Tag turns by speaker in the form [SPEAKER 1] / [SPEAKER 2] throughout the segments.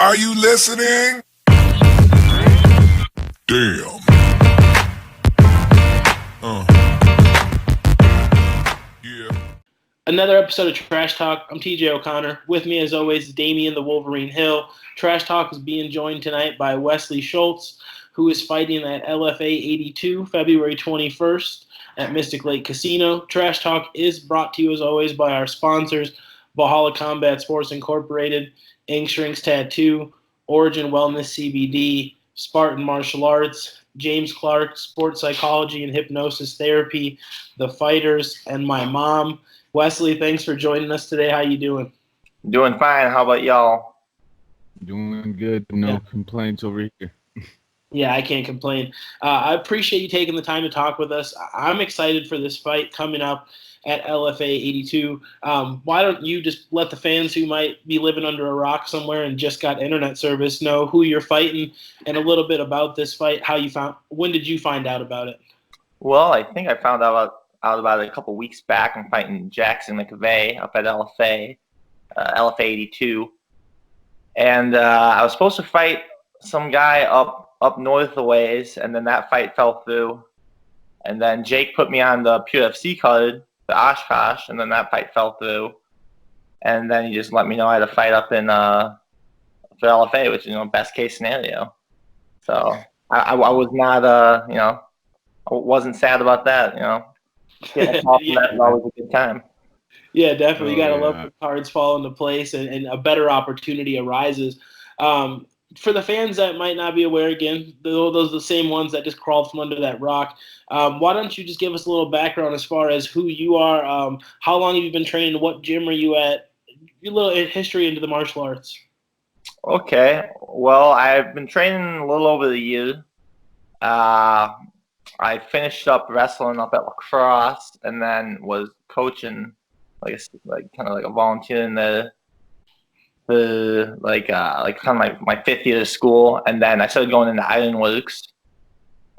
[SPEAKER 1] Are you listening? Damn. Yeah.
[SPEAKER 2] Another episode of Trash Talk. I'm TJ O'Connor. With me, as always, is Damian the Wolverine Hill. Trash Talk is being joined tonight by Wesley Sschultz, who is fighting at LFA 82, February 21st at Mystic Lake Casino. Trash Talk is brought to you, as always, by our sponsors, Valhalla Combat Sports Incorporated, Ink Shrinks Tattoo, Origin Wellness CBD, Spartan Martial Arts, James Clark, Sports Psychology and Hypnosis Therapy, The Fighters, and my mom. Wesley, thanks for joining us today. How you doing?
[SPEAKER 3] Doing fine. How about y'all?
[SPEAKER 4] Doing good. No complaints over here.
[SPEAKER 2] Yeah, I can't complain. I appreciate you taking the time to talk with us. I'm excited for this fight coming up at LFA 82. Why don't you just let the fans who might be living under a rock somewhere and just got internet service know who you're fighting and a little bit about this fight, when did you find out about it?
[SPEAKER 3] Well, I think I found out about it a couple weeks back. I'm fighting Jackson McVeigh up at LFA 82. And I was supposed to fight some guy up north a ways, and then that fight fell through. And then Jake put me on the PFC card, the Oshkosh, and then that fight fell through. And then he just let me know I had to fight up in for LFA, which is best case scenario. So I was not I wasn't sad about that. Getting a call from that was always a good time.
[SPEAKER 2] Yeah, definitely. You got to love the cards fall into place and a better opportunity arises. For the fans that might not be aware, again, those are the same ones that just crawled from under that rock. Why don't you just give us a little background as far as who you are, how long have you been training, what gym are you at, a little history into the martial arts.
[SPEAKER 3] Okay. Well, I've been training a little over a year. I finished up wrestling up at lacrosse, and then was coaching, kind of like a volunteer in the kind of my fifth year of school, and then I started going into Ironworks.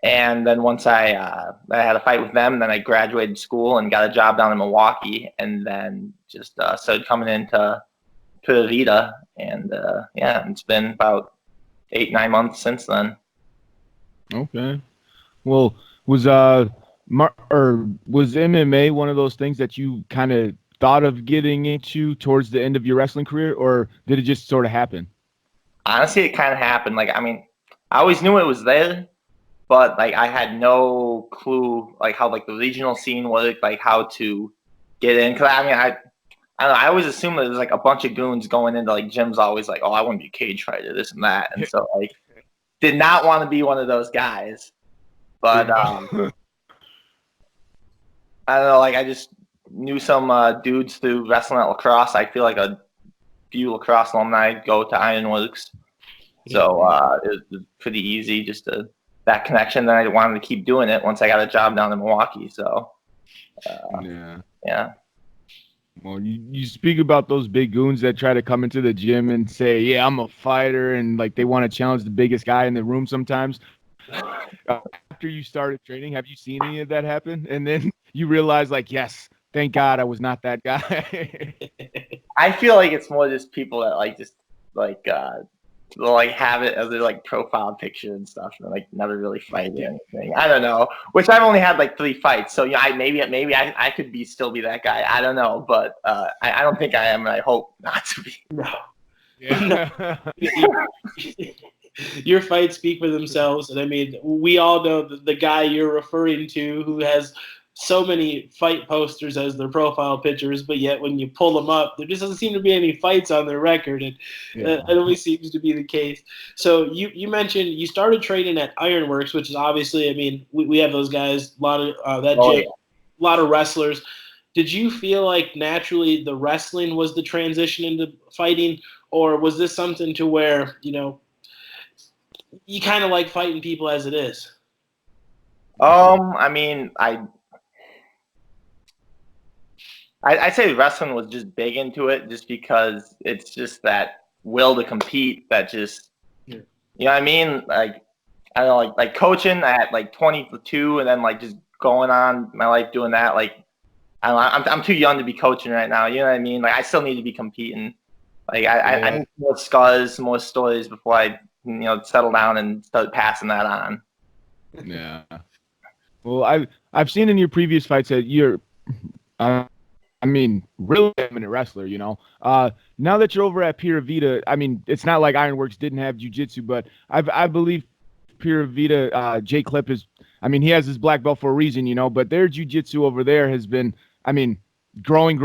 [SPEAKER 3] And then once I had a fight with them, then I graduated school and got a job down in Milwaukee, and then just started coming into Pura Vida, and it's been about 8-9 months since then.
[SPEAKER 4] Okay. Well, was MMA one of those things that you kind of thought of getting into towards the end of your wrestling career, or did it just sort of happen?
[SPEAKER 3] Honestly, it kind of happened. I always knew it was there, but I had no clue how the regional scene worked, how to get in. Cause I don't know, I always assumed there was a bunch of goons going into gyms, always oh, I want to be a cage fighter, this and that, and so did not want to be one of those guys. But I don't know, I just knew some dudes through wrestling at lacrosse. I feel like a few lacrosse alumni go to Ironworks, so it was pretty easy, just that connection. Then I wanted to keep doing it once I got a job down in Milwaukee. So yeah.
[SPEAKER 4] Well, you speak about those big goons that try to come into the gym and say, "Yeah, I'm a fighter," and they want to challenge the biggest guy in the room sometimes. After you started training, have you seen any of that happen? And then you realize, yes, thank God I was not that guy.
[SPEAKER 3] I feel like it's more just people that they'll have it as their profile picture and stuff, and never really fight or anything. I don't know. Which I've only had 3 fights, so maybe I could still be that guy. I don't know, but I don't think I am, and I hope not to be.
[SPEAKER 2] No.
[SPEAKER 4] Yeah.
[SPEAKER 2] Your fights speak for themselves, and we all know the guy you're referring to, who has so many fight posters as their profile pictures, but yet when you pull them up, there just doesn't seem to be any fights on their record, and it always seems to be the case. So you mentioned you started training at Ironworks, which is obviously, we have those guys, a lot of a lot of wrestlers. Did you feel like naturally the wrestling was the transition into fighting, or was this something to where you kind of like fighting people as it is?
[SPEAKER 3] I'd say wrestling was just big into it, just because it's just that will to compete that just, you know what I mean? I don't know, coaching at 22, and then just going on my life doing that. I'm too young to be coaching right now. You know what I mean? I still need to be competing. Like I need more scars, more stories before I settle down and start passing that on.
[SPEAKER 4] Yeah. Well, I've seen in your previous fights that you're, really eminent wrestler. Now that you're over at Pura Vida, it's not like Ironworks didn't have jiu-jitsu, but I believe Pura Vida, Jay Clip he has his black belt for a reason, but their jiu-jitsu over there has been, growing.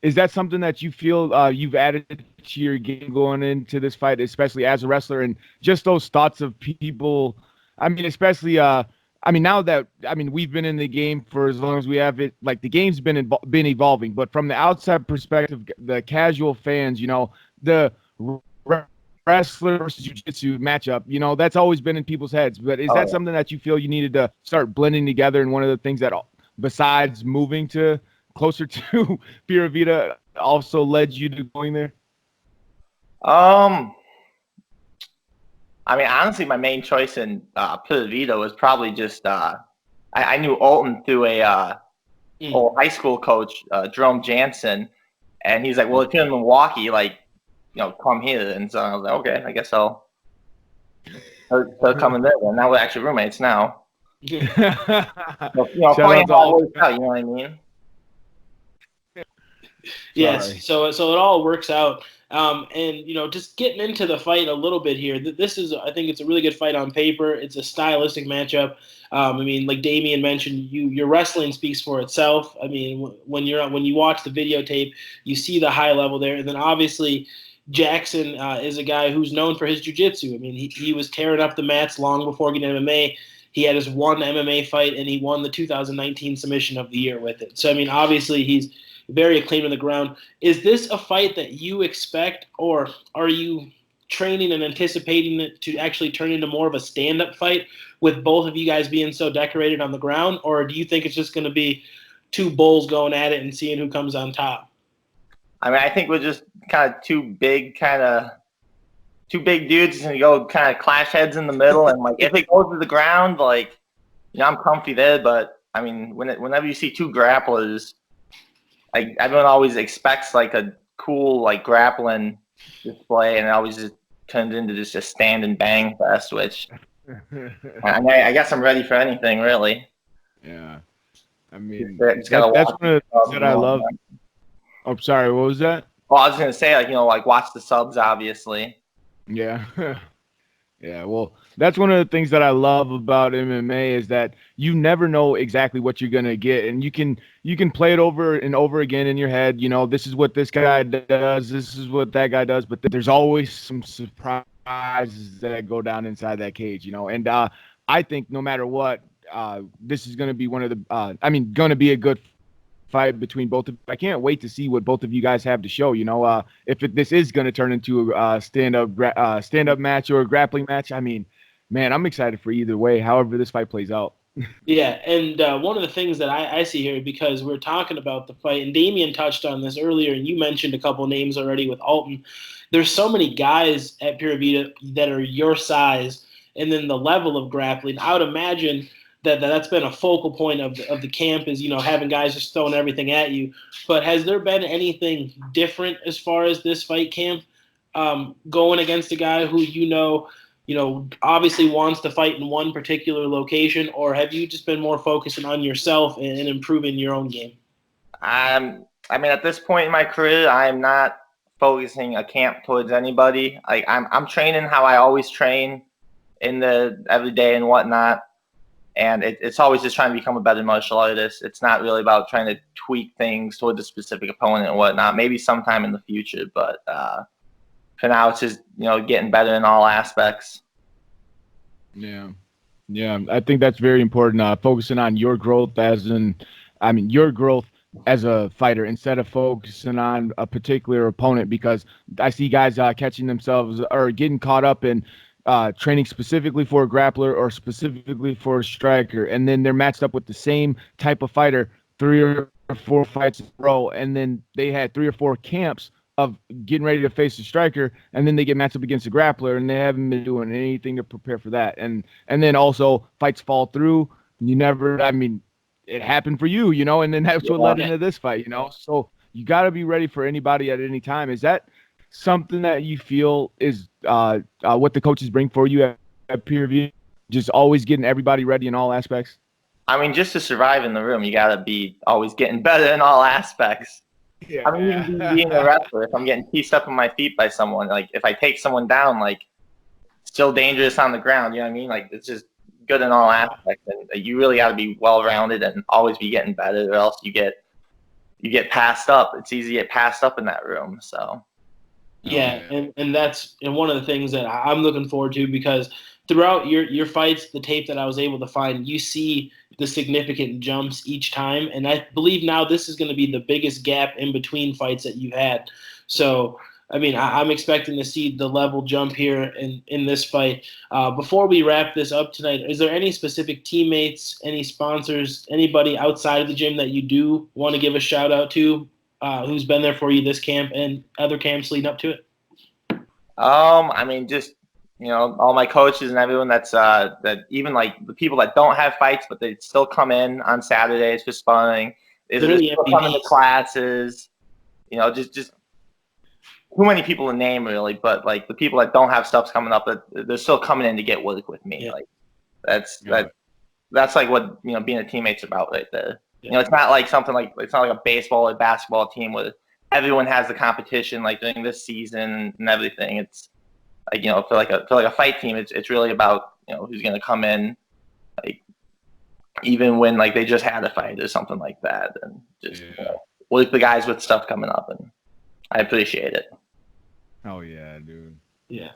[SPEAKER 4] Is that something that you feel you've added to your game going into this fight, especially as a wrestler, and just those thoughts of people? Especially now that we've been in the game for as long as we have it, like the game's been evolving, but from the outside perspective, the casual fans, the wrestler versus jiu-jitsu matchup, that's always been in people's heads. But is that something that you feel you needed to start blending together? And one of the things that, besides moving to closer to Pura Vida, also led you to going there?
[SPEAKER 3] Honestly, my main choice in Pura Vida was probably just I knew Alton through a old high school coach, Jerome Jansen, and he's like, "Well, if you're in Milwaukee, come here." And so I was like, "Okay, I guess I'll start coming there." And now we're actually roommates now. So, funny how it works out, you know what I mean?
[SPEAKER 2] Yes. So it all works out. And just getting into the fight a little bit here. This is, I think, it's a really good fight on paper. It's a stylistic matchup. Like Damian mentioned, your wrestling speaks for itself. When you watch the videotape, you see the high level there, and then obviously Jackson is a guy who's known for his jiu-jitsu. He was tearing up the mats long before getting MMA. He had his one MMA fight, and he won the 2019 Submission of the Year with it. So obviously he's very acclaimed on the ground. Is this a fight that you expect, or are you training and anticipating it to actually turn into more of a stand-up fight with both of you guys being so decorated on the ground, or do you think it's just going to be two bulls going at it and seeing who comes on top?
[SPEAKER 3] I think we're just kind of two big dudes and go kind of clash heads in the middle, and if it goes to the ground, I'm comfy there. But whenever you see two grapplers, everyone always expects a cool grappling display, and it always just turns into just a stand and bang fest. Which I guess I'm ready for anything, really.
[SPEAKER 4] Yeah,
[SPEAKER 3] that's
[SPEAKER 4] one of the things that I love. Oh, sorry, what was that?
[SPEAKER 3] Well, I was gonna say watch the subs, obviously.
[SPEAKER 4] Yeah. Yeah, well, that's one of the things that I love about MMA is that you never know exactly what you're going to get, and you can play it over and over again in your head. This is what this guy does, this is what that guy does, but there's always some surprises that go down inside that cage, and I think no matter what, this is going to be one of the going to be a good fight between both of. I can't wait to see what both of you guys have to show. If this is going to turn into a stand-up match or a grappling match, man, I'm excited for either way. However this fight plays out.
[SPEAKER 2] Yeah, and one of the things that I see here, because we're talking about the fight, and Damian touched on this earlier, and you mentioned a couple names already with Alton. There's so many guys at Pura Vida that are your size, and then the level of grappling. I would imagine that's been a focal point of the camp is, having guys just throwing everything at you. But has there been anything different as far as this fight camp going against a guy who obviously wants to fight in one particular location, or have you just been more focusing on yourself and improving your own game?
[SPEAKER 3] At this point in my career, I'm not focusing a camp towards anybody. I'm training how I always train in the everyday and whatnot. And it's always just trying to become a better martial artist. It's not really about trying to tweak things toward the specific opponent and whatnot. Maybe sometime in the future, but for now, it's just getting better in all aspects.
[SPEAKER 4] Yeah, I think that's very important. Focusing on your growth your growth as a fighter instead of focusing on a particular opponent, because I see guys catching themselves or getting caught up in training specifically for a grappler or specifically for a striker, and then they're matched up with the same type of fighter 3 or 4 fights in a row, and then they had 3 or 4 camps of getting ready to face the striker, and then they get matched up against the grappler, and they haven't been doing anything to prepare for that, and then also fights fall through. You never, it happened for you, and then that's what led into this fight, So you got to be ready for anybody at any time. Is that something that you feel is what the coaches bring for you at peer review? Just always getting everybody ready in all aspects?
[SPEAKER 3] I mean, just to survive in the room, you got to be always getting better in all aspects.
[SPEAKER 4] Yeah.
[SPEAKER 3] I mean, even being a wrestler, if I'm getting pieced up on my feet by someone, like if I take someone down, like still dangerous on the ground, you know what I mean? Like it's just good in all aspects, and you really got to be well-rounded and always be getting better, or else you get passed up. It's easy to get passed up in that room. So.
[SPEAKER 2] Yeah, and that's one of the things that I'm looking forward to, because throughout your fights, the tape that I was able to find, you see the significant jumps each time, and I believe now this is going to be the biggest gap in between fights that you've had. So, I mean, I'm expecting to see the level jump here in this fight. Before we wrap this up tonight, is there any specific teammates, any sponsors, anybody outside of the gym that you do want to give a shout out to? Who's been there for you this camp and other camps leading up to it?
[SPEAKER 3] I mean, just all my coaches and everyone that's that, even like the people that don't have fights but they still come in on Saturdays for sparring. They still come into classes. Just too many people to name really, but like the people that don't have stuff coming up, they're still coming in to get work with me. Yeah. Like that's like what being a teammate's about right there. Yeah. It's not like it's not like a baseball or basketball team where everyone has the competition like during this season and everything. It's like for like a fight team, it's really about who's going to come in, like even when like they just had a fight or something like that, and just work the guys with stuff coming up, and I appreciate it.
[SPEAKER 4] Oh yeah, dude.
[SPEAKER 2] Yeah.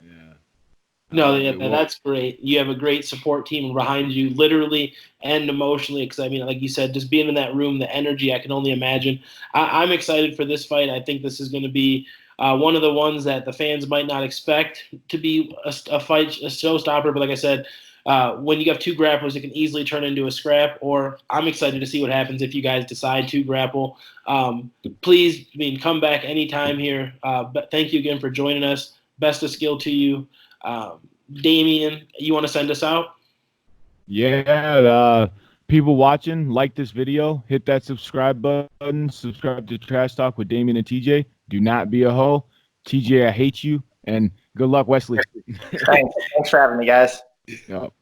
[SPEAKER 2] No, that's great. You have a great support team behind you, literally and emotionally. Because I mean, like you said, just being in that room, the energy, I can only imagine. I'm excited for this fight. I think this is going to be one of the ones that the fans might not expect to be a fight, a showstopper. But like I said, when you have two grapplers, it can easily turn into a scrap. Or I'm excited to see what happens if you guys decide to grapple. Please, come back anytime here. But thank you again for joining us. Best of skill to you. Damian, you want to send us out?
[SPEAKER 4] Yeah, people watching, like this video, hit that subscribe button, subscribe to Trash Talk with Damian and TJ. Do not be a hoe. TJ, I hate you, and good luck, Wesley.
[SPEAKER 3] Thanks for having me, guys.
[SPEAKER 4] Yep.